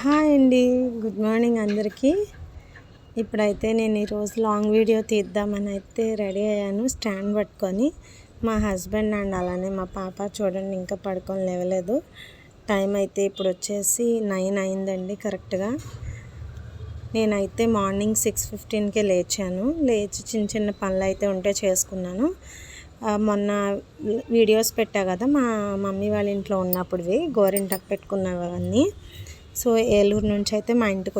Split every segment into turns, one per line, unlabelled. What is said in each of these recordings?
Hi అండి, good morning అందరికీ. ఇప్పుడైతే నేను ఈరోజు లాంగ్ వీడియో తీద్దామని అయితే రెడీ అయ్యాను స్టాండ్ పట్టుకొని. మా హస్బెండ్ అండ్ అలానే మా పాప చూడండి ఇంకా పడుకొని లేవలేదు. టైం అయితే ఇప్పుడు వచ్చేసి 9 అయిందండి కరెక్ట్గా. నేనైతే మార్నింగ్ 6:15కే లేచాను. లేచి చిన్న చిన్న పనులు అయితే ఉంటే చేసుకున్నాను. మొన్న వీడియోస్ పెట్టా కదా మా మమ్మీ వాళ్ళ ఇంట్లో ఉన్నప్పుడువి గోరింటాకు పెట్టుకున్నవన్నీ. సో ఏలూరు నుంచి అయితే మా ఇంటికి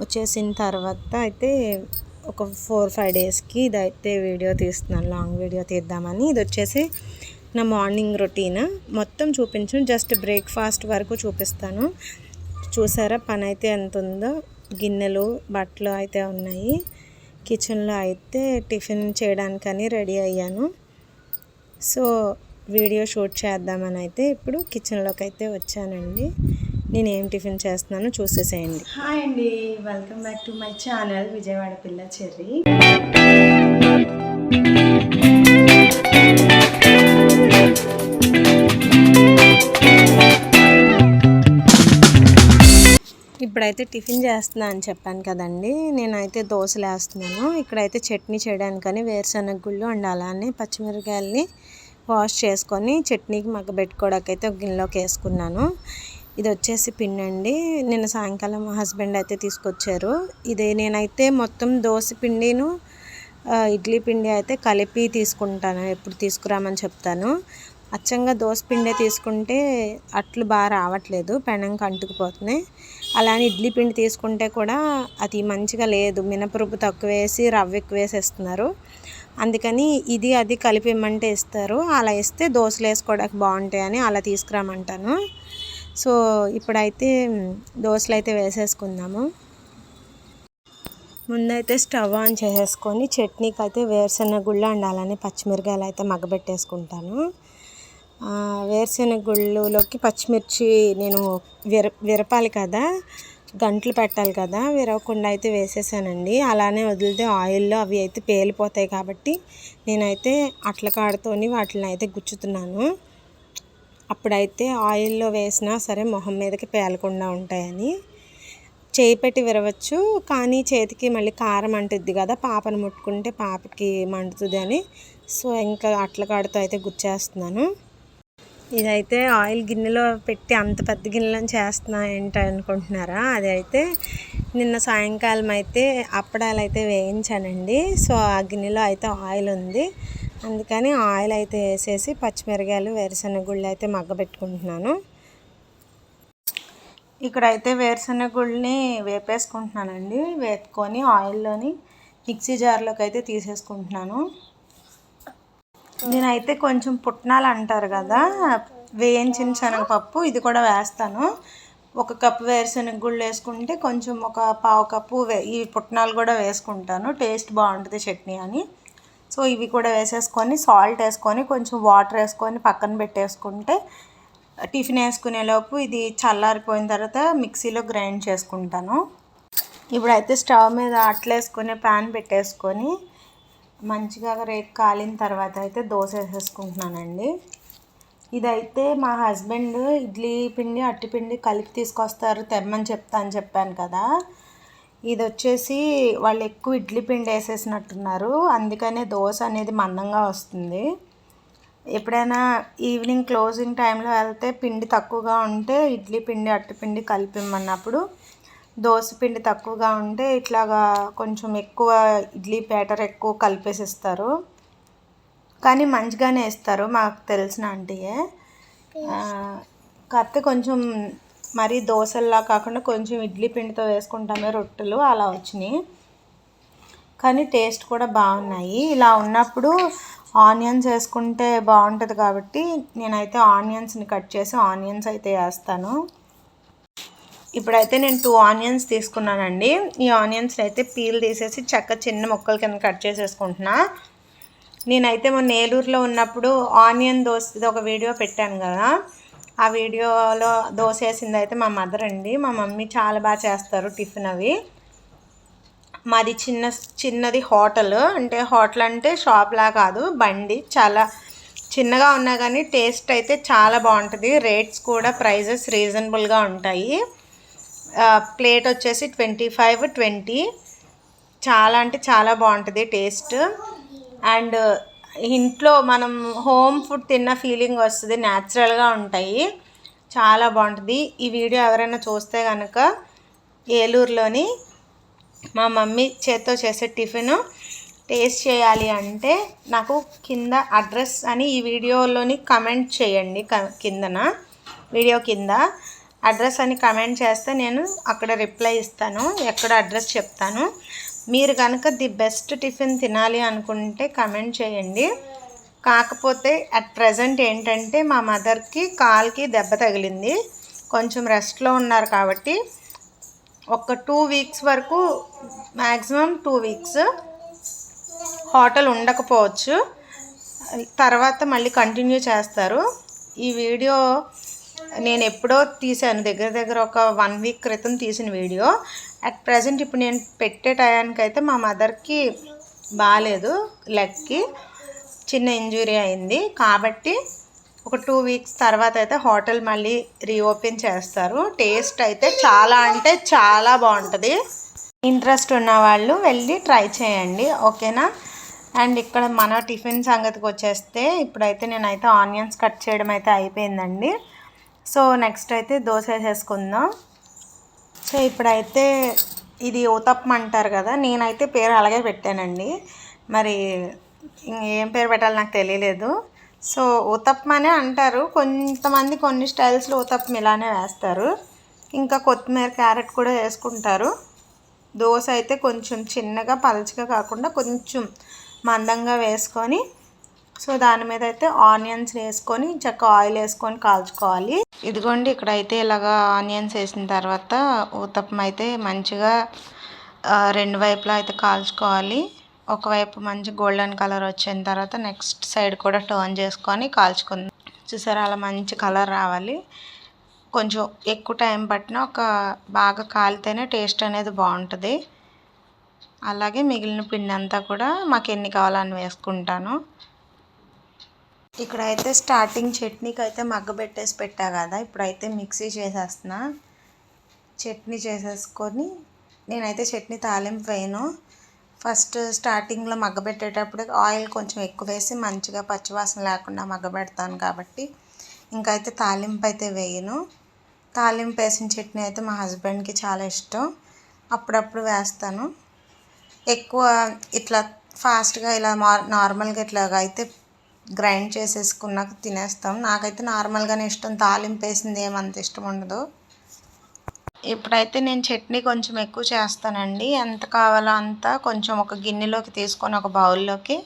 వచ్చేసిన తర్వాత అయితే ఒక 4-5 డేస్కి ఇదైతే వీడియో తీస్తున్నాను, లాంగ్ వీడియో తీద్దామని. ఇది వచ్చేసి నా మార్నింగ్ రొటీన్ మొత్తం చూపించను, జస్ట్ బ్రేక్ఫాస్ట్ వరకు చూపిస్తాను. చూసారా పని అయితే ఎంత ఉందో. గిన్నెలు బట్టలు అయితే ఉన్నాయి. కిచెన్లో అయితే టిఫిన్ చేయడానికని రెడీ అయ్యాను. సో వీడియో షూట్ చేద్దామని అయితే ఇప్పుడు కిచెన్లోకి అయితే వచ్చానండి. నేను ఏం టిఫిన్ చేస్తున్నానో చూసేసేయండి. హాయ్ అండి, welcome back to my channel Vijayawada పిల్ల చెర్రీ. ఇప్పుడైతే టిఫిన్ చేస్తున్నా అని చెప్పాను కదండి. నేనైతే దోశలు వేస్తున్నాను. ఇక్కడైతే చట్నీ చేయడానికని వేరుశనగ గుళ్ళు అండ్ అలానే పచ్చిమిరకాయలని వాష్ చేసుకొని చట్నీకి మగ్గబెట్టుకోవడానికైతే ఒక గిన్నెలోకి వేసుకున్నాను. ఇది వచ్చేసి పిండి అండి. నిన్న సాయంకాలం మా హస్బెండ్ అయితే తీసుకొచ్చారు. ఇది నేనైతే మొత్తం దోశ పిండిను ఇడ్లీ పిండి అయితే కలిపి తీసుకుంటాను. ఎప్పుడు తీసుకురామని చెప్తాను. అచ్చంగా దోశ పిండి తీసుకుంటే అట్లు బాగా రావట్లేదు, పెనంకి అంటుకుపోతున్నాయి. అలానే ఇడ్లీ పిండి తీసుకుంటే కూడా అది మంచిగా లేదు, మినపరుపు తక్కువ వేసి రవ్వ ఎక్కువ వేసేస్తున్నారు. అందుకని ఇది అది కలిపి ఇమ్మంటే ఇస్తారు. అలా ఇస్తే దోశలు వేసుకోవడానికి బాగుంటాయని అలా తీసుకురామంటాను. సో ఇప్పుడైతే దోశలు అయితే వేసేసుకుందాము. ముందైతే స్టవ్ ఆన్ చేసేసుకొని చట్నీకి అయితే వేరుశనగ గుళ్ళు అండ్ అలానే పచ్చిమిరకాయలు అయితే మగ్గబెట్టేసుకుంటాను. వేరుశనగ గుళ్ళలోకి పచ్చిమిర్చి నేను విరపాలి కదా, గంటలు పెట్టాలి కదా, విరవకుండా అయితే వేసేసానండి. అలానే వదిలితే ఆయిల్లో అవి అయితే పేలిపోతాయి కాబట్టి నేనైతే అట్ల కాడతోని వాటిని అయితే గుచ్చుతున్నాను. అప్పుడైతే ఆయిల్లో వేసినా సరే మొహం మీదకి పేలకుండా ఉంటాయని. చేయి పెట్టి విరవచ్చు, కానీ చేతికి మళ్ళీ కారం అంటుద్ది కదా, పాపను ముట్టుకుంటే పాపకి మండుతుంది అని. సో ఇంకా అట్ల కాడతో అయితే గుచ్చేస్తున్నాను. ఇదైతే ఆయిల్ గిన్నెలో పెట్టి అంత పెద్ద గిన్నెలను చేస్తున్నా ఏంటి అనుకుంటున్నారా? అది అయితే నిన్న సాయంకాలం అయితే అప్పడాలు అయితే వేయించానండి. సో ఆ గిన్నెలో అయితే ఆయిల్ ఉంది, అందుకని ఆయిల్ అయితే వేసేసి పచ్చిమిరకాయలు వేరుశనగ గుళ్ళు అయితే మగ్గబెట్టుకుంటున్నాను. ఇక్కడైతే వేరుశనగ గుళ్ళని వేపేసుకుంటున్నానండి. వేపుకొని ఆయిల్లోని మిక్సీ జార్లోకి అయితే తీసేసుకుంటున్నాను. నేనైతే కొంచెం పుట్నాలు అంటారు కదా, వేయించిన శనగపప్పు, ఇది కూడా వేస్తాను. 1 కప్పు వేరుశనగ గుళ్ళు వేసుకుంటే కొంచెం ఒక 1/2 కప్పు ఈ పుట్నాలు కూడా వేసుకుంటాను, టేస్ట్ బాగుంటుంది చట్నీ అని. సో ఇవి కూడా వేసేసుకొని సాల్ట్ వేసుకొని కొంచెం వాటర్ వేసుకొని పక్కన పెట్టేసుకుంటే టిఫిన్ వేసుకునేలోపు ఇది చల్లారిపోయిన తర్వాత మిక్సీలో గ్రైండ్ చేసుకుంటాను. ఇప్పుడైతే స్టవ్ మీద అట్లు వేసుకొని ప్యాన్ పెట్టేసుకొని మంచిగా రేపు కాలిన తర్వాత అయితే దోశ వేసేసుకుంటున్నానండి. ఇదైతే మా హస్బెండ్ ఇడ్లీ పిండి అట్టిపిండి కలిపి తీసుకొస్తారు, తెమ్మని చెప్పాను కదా. ఇది వచ్చేసి వాళ్ళు ఎక్కువ ఇడ్లీ పిండి వేసేసినట్టున్నారు, అందుకనే దోశ అనేది మందంగా వస్తుంది. ఎప్పుడైనా ఈవినింగ్ క్లోజింగ్ టైంలో వెళ్తే పిండి తక్కువగా ఉంటే ఇడ్లీ పిండి అట్టిపిండి కలిపిమ్మన్నప్పుడు, దోశ పిండి తక్కువగా ఉంటే ఇట్లాగా కొంచెం ఎక్కువ ఇడ్లీ బ్యాటర్ ఎక్కువ కలిపేసిస్తారు. కానీ మంచిగానే ఇస్తారు, మాకు తెలిసిన ఆంటీయే. కాకపోతే కొంచెం మరీ దోశల్లా కాకుండా కొంచెం ఇడ్లీ పిండితో వేసుకుంటామే రొట్టెలు, అలా వచ్చినాయి. కానీ టేస్ట్ కూడా బాగున్నాయి. ఇలా ఉన్నప్పుడు ఆనియన్స్ వేసుకుంటే బాగుంటుంది కాబట్టి నేనైతే ఆనియన్స్ని కట్ చేసి ఆనియన్స్ అయితే వేస్తాను. ఇప్పుడైతే నేను 2 ఆనియన్స్ తీసుకున్నానండి. ఈ ఆనియన్స్ అయితే పీల్ తీసేసి చిన్న ముక్కల కింద కట్ చేసేసుకుంటున్నా. నేనైతే మొన్న ఏలూరులో ఉన్నప్పుడు ఆనియన్ దోశ ఒక వీడియో పెట్టాను కదా, ఆ వీడియోలో దోశ వేసింది అయితే మా మదర్ అండి. మా మమ్మీ చాలా బాగా చేస్తారు టిఫిన్ అవి. మాది చిన్నది హోటల్, అంటే హోటల్ అంటే షాప్లా కాదు, బండి. చాలా చిన్నగా ఉన్నా కానీ టేస్ట్ అయితే చాలా బాగుంటుంది. రేట్స్ కూడా ప్రైజెస్ రీజనబుల్గా ఉంటాయి. ప్లేట్ వచ్చేసి 25, 20. చాలా అంటే చాలా బాగుంటుంది టేస్ట్. అండ్ ఇంట్లో మనం హోమ్ ఫుడ్ తిన్న ఫీలింగ్ వస్తుంది, న్యాచురల్గా ఉంటాయి, చాలా బాగుంటుంది. ఈ వీడియో ఎవరైనా చూస్తే కనుక ఏలూరులోని మా మమ్మీ చేత్తో చేసే టిఫిన్ టేస్ట్ చేయాలి అంటే నాకు కింద అడ్రస్ అని ఈ వీడియోలోని కమెంట్ చేయండి. కిందన వీడియో కింద అడ్రస్ అని కమెంట్ చేస్తే నేను అక్కడ రిప్లై ఇస్తాను, ఎక్కడ అడ్రస్ చెప్తాను. మీరు కనుక ది బెస్ట్ టిఫిన్ తినాలి అనుకుంటే కమెంట్ చేయండి. కాకపోతే అట్ ప్రజెంట్ ఏంటంటే మా మదర్కి కాల్కి దెబ్బ తగిలింది, కొంచెం రెస్ట్లో ఉన్నారు కాబట్టి ఒక 2 వీక్స్ వరకు, మ్యాక్సిమం 2 వీక్స్ హోటల్ ఉండకపోవచ్చు. తర్వాత మళ్ళీ కంటిన్యూ చేస్తారు. ఈ వీడియో నేను ఎప్పుడో తీసాను, దగ్గర ఒక 1 వీక్ క్రితం తీసిన వీడియో. అట్ ప్రజెంట్ ఇప్పుడు నేను పెట్టే టయానికైతే మా మదర్కి బాగాలేదు, లెగ్కి చిన్న ఇంజురీ అయింది కాబట్టి ఒక 2 వీక్స్ తర్వాత అయితే హోటల్ మళ్ళీ రీఓపెన్ చేస్తారు. టేస్ట్ అయితే చాలా అంటే చాలా బాగుంటుంది. ఇంట్రెస్ట్ ఉన్న వాళ్ళు వెళ్ళి ట్రై చేయండి, ఓకేనా. అండ్ ఇక్కడ మన టిఫిన్ సంగతికి వచ్చేస్తే ఇప్పుడైతే నేనైతే ఆనియన్స్ కట్ చేయడం అయితే అయిపోయిందండి. సో నెక్స్ట్ అయితే దోశ వేసేసుకుందాం. సో ఇప్పుడైతే ఇది ఊతప్పం అంటారు కదా, నేనైతే పేరు అలాగే పెట్టానండి, మరి ఏం పేరు పెట్టాలో నాకు తెలియలేదు. సో ఊతప్పం అనే అంటారు, కొంతమంది కొన్ని స్టైల్స్లో ఊతప్పం ఇలానే వేస్తారు, ఇంకా కొత్తిమీర క్యారెట్ కూడా వేసుకుంటారు. దోశ అయితే కొంచెం చిన్నగా పలచగా కాకుండా కొంచెం మందంగా వేసుకొని, సో దాని మీద అయితే ఆనియన్స్ వేసుకొని చక్కగా ఆయిల్ వేసుకొని కాల్చుకోవాలి. ఇదిగోండి ఇక్కడైతే ఇలాగా ఆనియన్స్ వేసిన తర్వాత ఊతప్పం అయితే మంచిగా 2 వైపులా అయితే కాల్చుకోవాలి. ఒకవైపు మంచి గోల్డెన్ కలర్ వచ్చిన తర్వాత నెక్స్ట్ సైడ్ కూడా టర్న్ చేసుకొని కాల్చుకుందాం. చూసారా, అలా మంచి కలర్ రావాలి. కొంచెం ఎక్కువ టైం పట్టినా ఒక బాగా కాలితేనే టేస్ట్ అనేది బాగుంటుంది. అలాగే మిగిలిన పిండి అంతా కూడా మాకు ఎన్ని కావాలని వేసుకుంటాను. ఇక్కడైతే స్టార్టింగ్ చట్నీకి అయితే మగ్గబెట్టేసి పెట్టా కదా, ఇప్పుడైతే మిక్సీ చేసేస్తున్నా. చట్నీ చేసేసుకొని, నేనైతే చట్నీ తాలింపు వేయను, ఫస్ట్ స్టార్టింగ్లో మగ్గబెట్టేటప్పుడు ఆయిల్ కొంచెం ఎక్కువ వేసి మంచిగా పచ్చివాసన లేకుండా మగ్గబెడతాను కాబట్టి ఇంకైతే తాలింపు అయితే వేయను. తాలింపు వేసిన చట్నీ అయితే మా హస్బెండ్కి చాలా ఇష్టం, అప్పుడప్పుడు వేస్తాను. ఎక్కువ ఇట్లా ఫాస్ట్గా ఇలా నార్మల్గా ఇట్లాగా అయితే గ్రైండ్ చేసేసుకున్నాక తినేస్తాం. నాకైతే నార్మల్గానే ఇష్టం, తాలింపు వేసింది ఏమంత ఇష్టం ఉండదు. ఇప్పుడైతే నేను చట్నీ కొంచెం ఎక్కువ చేస్తానండి, ఎంత కావాలో అంత కొంచెం ఒక గిన్నెలోకి తీసుకొని ఒక బౌల్లోకి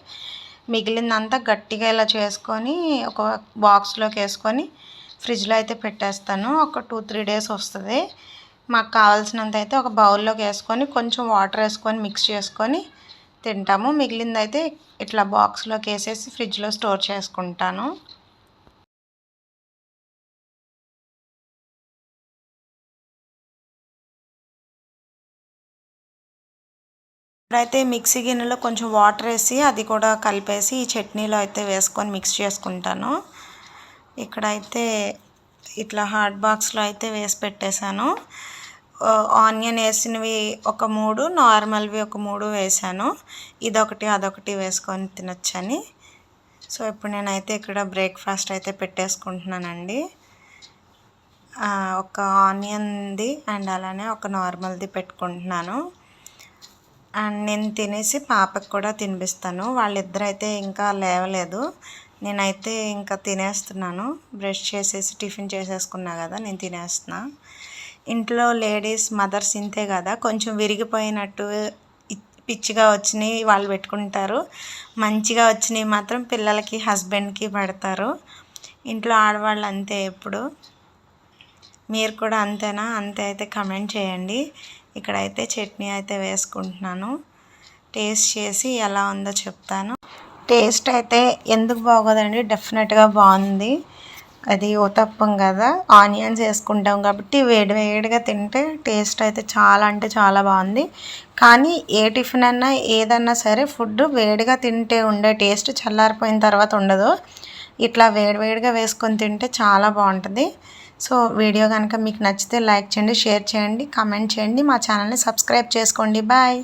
మిగిలిందంతా గట్టిగా ఇలా చేసుకొని ఒక బాక్స్లోకి వేసుకొని ఫ్రిడ్జ్లో అయితే పెట్టేస్తాను. ఒక 2-3 డేస్ వస్తుంది. మాకు కావాల్సినంత అయితే ఒక బౌల్లోకి వేసుకొని కొంచెం వాటర్ వేసుకొని మిక్స్ చేసుకొని తింటాము. మిగిలిందైతే ఇట్లా బాక్స్లోకి వేసేసి ఫ్రిడ్జ్లో స్టోర్ చేసుకుంటాను. ఇప్పుడైతే మిక్సీ గిన్నెలో కొంచెం వాటర్ వేసి అది కూడా కలిపేసి ఈ చట్నీలో అయితే వేసుకొని మిక్స్ చేసుకుంటాను. ఇక్కడైతే ఇట్లా హాట్ బాక్స్లో అయితే వేసి పెట్టేశాను. ఆనియన్ వేసినవి ఒక 3, నార్మల్వి ఒక 3 వేసాను, ఇదొకటి అదొకటి వేసుకొని తినొచ్చని. సో ఇప్పుడు నేనైతే ఇక్కడ బ్రేక్ఫాస్ట్ అయితే పెట్టేసుకుంటున్నానండి. ఒక ఆనియన్ది అండ్ అలానే ఒక నార్మల్ది పెట్టుకుంటున్నాను. అండ్ నేను తినేసి పాపకు కూడా తినిపిస్తాను. వాళ్ళిద్దరైతే ఇంకా లేవలేదు, నేనైతే ఇంకా తినేస్తున్నాను. బ్రష్ చేసేసి టిఫిన్ చేసేసుకున్నా కదా, నేను తినేస్తున్నా. ఇంట్లో లేడీస్ మదర్స్ ఇంతే కదా, కొంచెం విరిగిపోయినట్టు పిచ్చిగా వచ్చినాయి వాళ్ళు పెట్టుకుంటారు, మంచిగా వచ్చినాయి మాత్రం పిల్లలకి హస్బెండ్కి పెడతారు. ఇంట్లో ఆడవాళ్ళు అంతే ఎప్పుడు. మీరు కూడా అంతేనా? అంతే అయితే కమెంట్ చేయండి. ఇక్కడైతే చట్నీ అయితే వేసుకుంటున్నాను, టేస్ట్ చేసి ఎలా ఉందో చెప్తాను. టేస్ట్ అయితే ఎందుకు బాగోదండి, డెఫినెట్గా బాగుంది. అది ఊతప్పం కదా, ఆనియన్స్ వేసుకుంటాం కాబట్టి వేడివేడిగా తింటే టేస్ట్ అయితే చాలా అంటే చాలా బాగుంది. కానీ ఏ టిఫిన్ అన్నా ఏదన్నా సరే ఫుడ్ వేడిగా తింటే ఉండే టేస్ట్ చల్లారిపోయిన తర్వాత ఉండదు. ఇట్లా వేడివేడిగా వేసుకొని తింటే చాలా బాగుంటుంది. సో వీడియో కనుక మీకు నచ్చితే లైక్ చేయండి, షేర్ చేయండి, కామెంట్ చేయండి, మా ఛానల్ని సబ్స్క్రైబ్ చేసుకోండి. బాయ్.